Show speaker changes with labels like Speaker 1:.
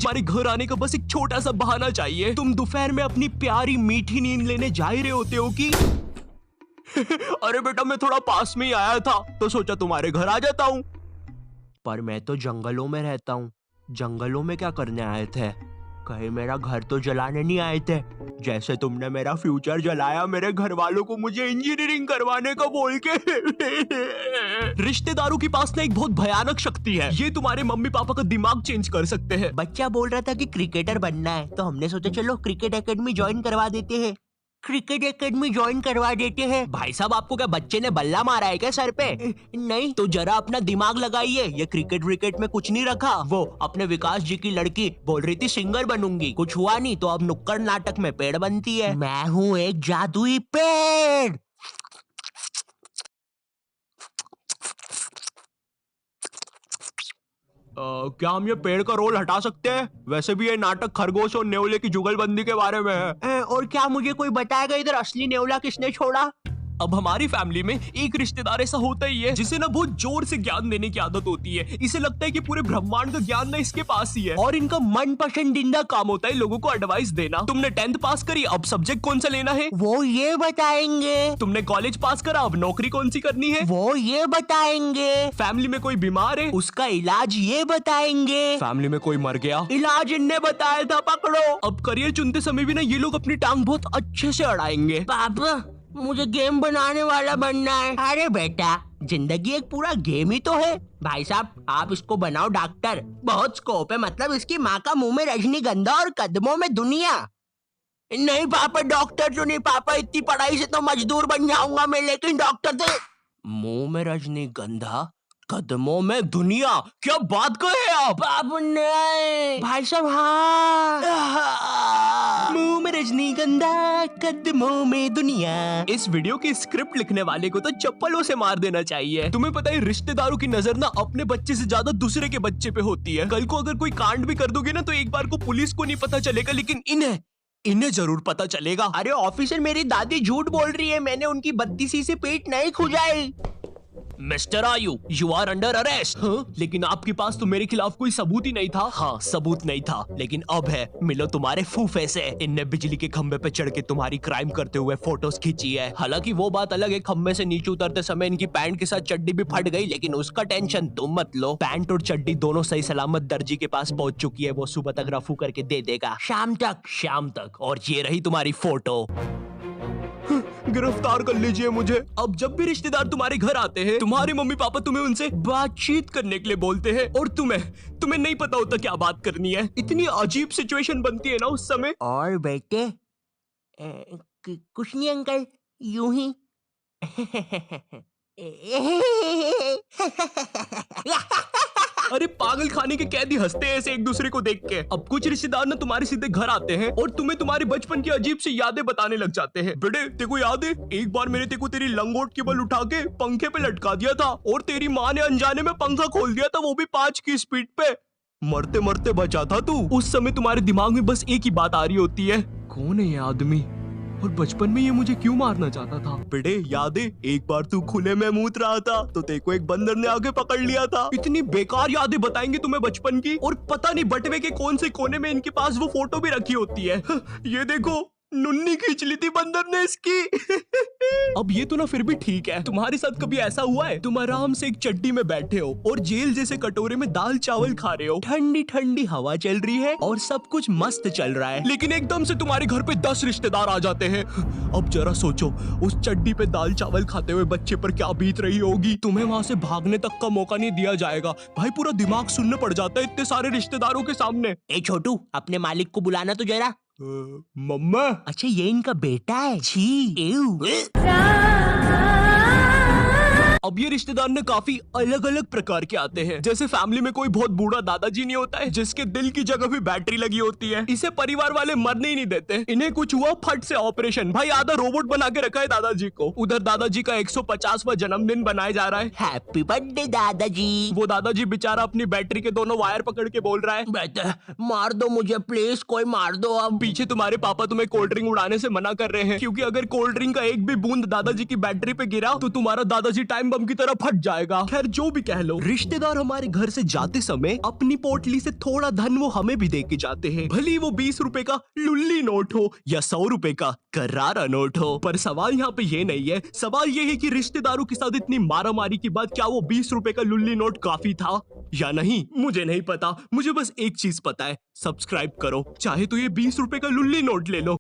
Speaker 1: तुम्हारे घर आने का बस एक छोटा सा बहाना चाहिए। तुम दोपहर में अपनी प्यारी मीठी नींद लेने जा ही रहे होते हो कि अरे बेटा मैं थोड़ा पास में ही आया था तो सोचा तुम्हारे घर आ जाता हूँ। पर मैं तो जंगलों में रहता हूँ। जंगलों में क्या करने आए थे? कहीं मेरा घर तो जलाने नहीं आए थे? जैसे तुमने मेरा फ्यूचर जलाया मेरे घर वालों को मुझे इंजीनियरिंग करवाने का बोल के। रिश्तेदारों के पास ना एक बहुत भयानक शक्ति है, ये तुम्हारे मम्मी पापा का दिमाग चेंज कर सकते हैं।
Speaker 2: बच्चा बोल रहा था कि क्रिकेटर बनना है, तो हमने सोचा चलो क्रिकेट एकेडमी ज्वाइन करवा देते हैं। क्रिकेट एकेडमी ज्वाइन करवा देते हैं।
Speaker 1: भाई साहब आपको क्या बच्चे ने बल्ला मारा है क्या सर पे?
Speaker 2: नहीं
Speaker 1: तो जरा अपना दिमाग लगाइए, ये क्रिकेट विकेट में कुछ नहीं रखा। वो अपने विकास जी की लड़की बोल रही थी सिंगर बनूंगी, कुछ हुआ नहीं तो अब नुक्कड़ नाटक में पेड़ बनती है।
Speaker 2: मैं हूँ एक जादुई पेड़।
Speaker 1: क्या हम ये पेड़ का रोल हटा सकते हैं? वैसे भी ये नाटक खरगोश और नेवले की जुगलबंदी के बारे में है।
Speaker 2: और क्या मुझे कोई बताएगा इधर असली नेवला किसने छोड़ा?
Speaker 1: अब हमारी फैमिली में एक रिश्तेदार ऐसा होता ही है जिसे ना बहुत जोर से ज्ञान देने की आदत होती है। इसे लगता है कि पूरे ब्रह्मांड का ज्ञान ना इसके पास ही है और इनका मन पसंदीदा काम होता है लोगों को एडवाइस देना। तुमने 10th पास करी, अब सब्जेक्ट कौन सा लेना है
Speaker 2: वो ये बताएंगे।
Speaker 1: तुमने कॉलेज पास करा, अब नौकरी कौन सी करनी है
Speaker 2: वो ये बताएंगे।
Speaker 1: फैमिली में कोई बीमार है,
Speaker 2: उसका इलाज ये बताएंगे।
Speaker 1: फैमिली में कोई मर गया,
Speaker 2: इलाज इनने बताया था, पकड़ो।
Speaker 1: अब करियर चुनते समय भी ना ये लोग अपनी टांग बहुत अच्छे से अड़ाएंगे।
Speaker 2: पापा मुझे गेम बनाने वाला बनना है। अरे बेटा जिंदगी एक पूरा गेम ही तो है। भाई साहब आप इसको बनाओ डॉक्टर, बहुत स्कोप है। मतलब इसकी माँ का मुंह में रजनीगंधा और कदमों में दुनिया। नहीं पापा डॉक्टर जो नहीं पापा, इतनी पढ़ाई से तो मजदूर बन जाऊंगा मैं, लेकिन डॉक्टर से।
Speaker 1: मुंह में रजनीगंधा कदमों में दुनिया, क्या बात कहे आप?
Speaker 2: नहीं भाई साहब हाँ।
Speaker 1: मुंह में रजनीगंधा कदमों में दुनिया। इस वीडियो की स्क्रिप्ट लिखने वाले को तो चप्पलों से मार देना चाहिए। तुम्हें पता है रिश्तेदारों की नजर ना अपने बच्चे से ज्यादा दूसरे के बच्चे पे होती है। कल को अगर कोई कांड भी कर दोगे ना तो एक बार को पुलिस को नहीं पता चलेगा, लेकिन इन्हें जरूर पता चलेगा।
Speaker 2: अरे ऑफिसर मेरी दादी झूठ बोल रही है, मैंने उनकी 32 से पेट नहीं खुजाई।
Speaker 1: मिस्टर आयु यू आर अंडर अरेस्ट। लेकिन आपके पास तो मेरे खिलाफ कोई सबूत ही नहीं था। हाँ सबूत नहीं था, लेकिन अब है। मिलो तुम्हारे फूफे से। इनने बिजली के खंबे पे चढ़ के तुम्हारी क्राइम करते हुए फोटोज खींची है। हालांकि वो बात अलग है, खंबे से नीचे उतरते समय इनकी पैंट के साथ चड्डी भी फट गई, लेकिन उसका टेंशन तुम मत लो। पैंट और चड्डी दोनों सही सलामत दर्जी के पास पहुंच चुकी है, वो सुबह तक रफू करके दे देगा।
Speaker 2: शाम तक।
Speaker 1: और ये रही तुम्हारी फोटो। गिरफ्तार कर लीजिए मुझे। अब जब भी रिश्तेदार तुम्हारे घर आते हैं तुम्हारे मम्मी पापा तुम्हें उनसे बातचीत करने के लिए बोलते हैं और तुम्हें नहीं पता होता क्या बात करनी है। इतनी अजीब सिचुएशन बनती है ना उस समय।
Speaker 2: और बेटे कुछ नहीं अंकल, यूं ही।
Speaker 1: अरे पागल खाने के कैदी हंसते हैं ऐसे एक दूसरे को देख के। अब कुछ रिश्तेदार ना तुम्हारे सीधे घर आते हैं और तुम्हें तुम्हारे बचपन की अजीब सी यादें बताने लग जाते हैं। बेटे तेको याद है एक बार मैंने तेको तेरी लंगोट के बल उठा के पंखे पे लटका दिया था और तेरी माँ ने अनजाने में पंखा खोल दिया था, वो भी 5 की स्पीड पे। मरते मरते बचा था तू। उस समय तुम्हारे दिमाग में बस एक ही बात आ रही होती है, कौन है ये आदमी और बचपन में ये मुझे क्यों मारना चाहता था। बेटे याद है एक बार तू खुले में मूत रहा था तो तेको एक बंदर ने आके पकड़ लिया था। इतनी बेकार यादें बताएंगे तुम्हें बचपन की, और पता नहीं बटवे के कौन से कोने में इनके पास वो फोटो भी रखी होती है। ये देखो नुन्नी खींच ली थी बंदर ने इसकी। अब ये तो ना फिर भी ठीक है। तुम्हारे साथ कभी ऐसा हुआ है तुम आराम से एक चड्डी में बैठे हो और जेल जैसे कटोरे में दाल चावल खा रहे हो, ठंडी ठंडी हवा चल रही है और सब कुछ मस्त चल रहा है, लेकिन एकदम से तुम्हारे घर पे 10 रिश्तेदार आ जाते हैं। अब जरा सोचो उस चड्डी पे दाल चावल खाते हुए बच्चे पर क्या बीत रही होगी। तुम्हें वहाँ से भागने तक का मौका नहीं दिया जाएगा। भाई पूरा दिमाग सुनने पड़ जाता है इतने सारे रिश्तेदारों के सामने।
Speaker 2: ए छोटू अपने मालिक को बुलाना तो जरा।
Speaker 1: मम्मा।
Speaker 2: अच्छा ये इनका बेटा है। छी
Speaker 1: अब ये रिश्तेदार ने काफी अलग अलग प्रकार के आते हैं। जैसे फैमिली में कोई बहुत बूढ़ा दादाजी नहीं होता है जिसके दिल की जगह भी बैटरी लगी होती है, इसे परिवार वाले मरने ही नहीं देते। इन्हें कुछ हुआ फट से ऑपरेशन, भाई आधा रोबोट बना के रखा है दादाजी को। उधर दादाजी का 150वां जन्मदिन बनाया जा रहा है।
Speaker 2: हैप्पी बर्थडे दादाजी।
Speaker 1: वो दादाजी बेचारा अपनी बैटरी के दोनों वायर पकड़ के बोल रहा है,
Speaker 2: बेटा मार दो मुझे प्लीज, कोई मार दो। अब
Speaker 1: पीछे तुम्हारे पापा तुम्हें कोल्ड ड्रिंक उड़ाने से मना कर रहे हैं, क्योंकि अगर कोल्ड ड्रिंक का एक भी बूंद दादाजी की बैटरी पे गिरा तो तुम्हारा दादाजी टाइम बम की तरह फट जाएगा। खैर जो भी कह लो, रिश्तेदार हमारे घर से जाते समय अपनी पोटली से थोड़ा धन वो हमें भी दे के जाते हैं, भले वो 20 रुपए का लुल्ली नोट हो या 100 रुपए का करारा नोट हो। पर सवाल यहाँ पे ये नहीं है, सवाल ये है कि रिश्तेदारों के साथ इतनी मारामारी के बाद क्या वो 20 रुपए का लुल्ली नोट काफी था या नहीं, मुझे नहीं पता। मुझे बस एक चीज पता है, सब्सक्राइब करो, चाहे तो ये 20 रुपए का लुल्ली नोट ले लो।